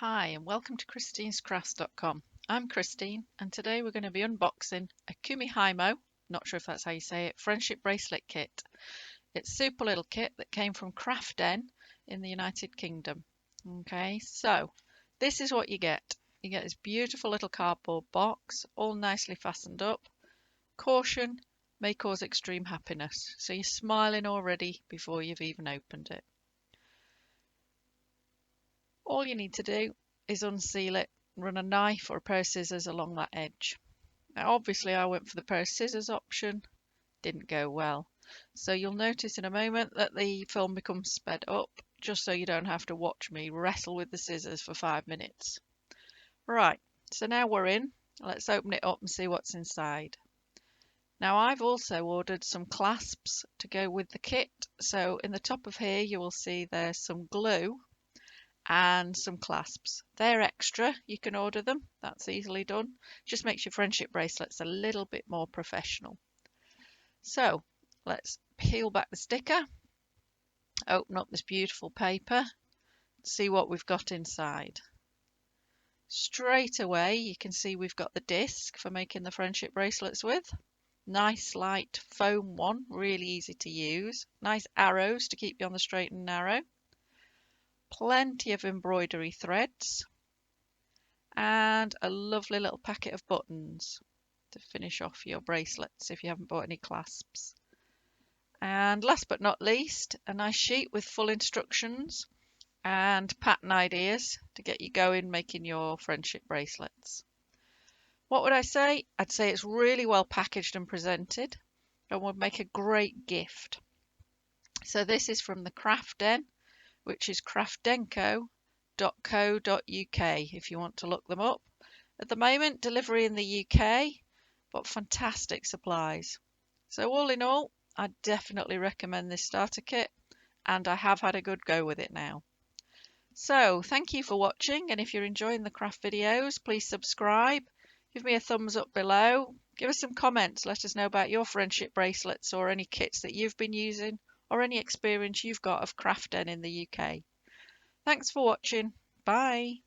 Hi and welcome to christinescrafts.com. I'm Christine and today we're going to be unboxing a Kumihimo, not sure if that's how you say it, friendship bracelet kit. It's a super little kit that came from Craft Den in the United Kingdom. Okay, so this is what you get. You get this beautiful little cardboard box, all nicely fastened up. Caution, may cause extreme happiness. So you're smiling already before you've even opened it. All you need to do is unseal it, run a knife or a pair of scissors along that edge. Now obviously I went for the pair of scissors option, didn't go well. So you'll notice in a moment that the film becomes sped up, just so you don't have to watch me wrestle with the scissors for 5 minutes. Right, so now we're in. Let's open it up and see what's inside. Now I've also ordered some clasps to go with the kit. So in the top of here you will see there's some glue and some clasps. They're extra, you can order them, that's easily done. Just makes your friendship bracelets a little bit more professional. So let's peel back the sticker, open up this beautiful paper, see what we've got inside. Straight away you can see we've got the disc for making the friendship bracelets with. Nice light foam one, really easy to use. Nice arrows to keep you on the straight and narrow. Plenty of embroidery threads. And a lovely little packet of buttons to finish off your bracelets if you haven't bought any clasps. And last but not least, a nice sheet with full instructions and pattern ideas to get you going making your friendship bracelets. What would I say? I'd say it's really well packaged and presented and would make a great gift. So this is from the Craft Den, which is craftdenco.co.uk if you want to look them up. At the moment, delivery in the UK, but fantastic supplies. So all in all, I definitely recommend this starter kit, and I have had a good go with it now. So thank you for watching, and if you're enjoying the craft videos, please subscribe, give me a thumbs up below, give us some comments, let us know about your friendship bracelets or any kits that you've been using, or any experience you've got of Craft Den in the UK. Thanks for watching. Bye.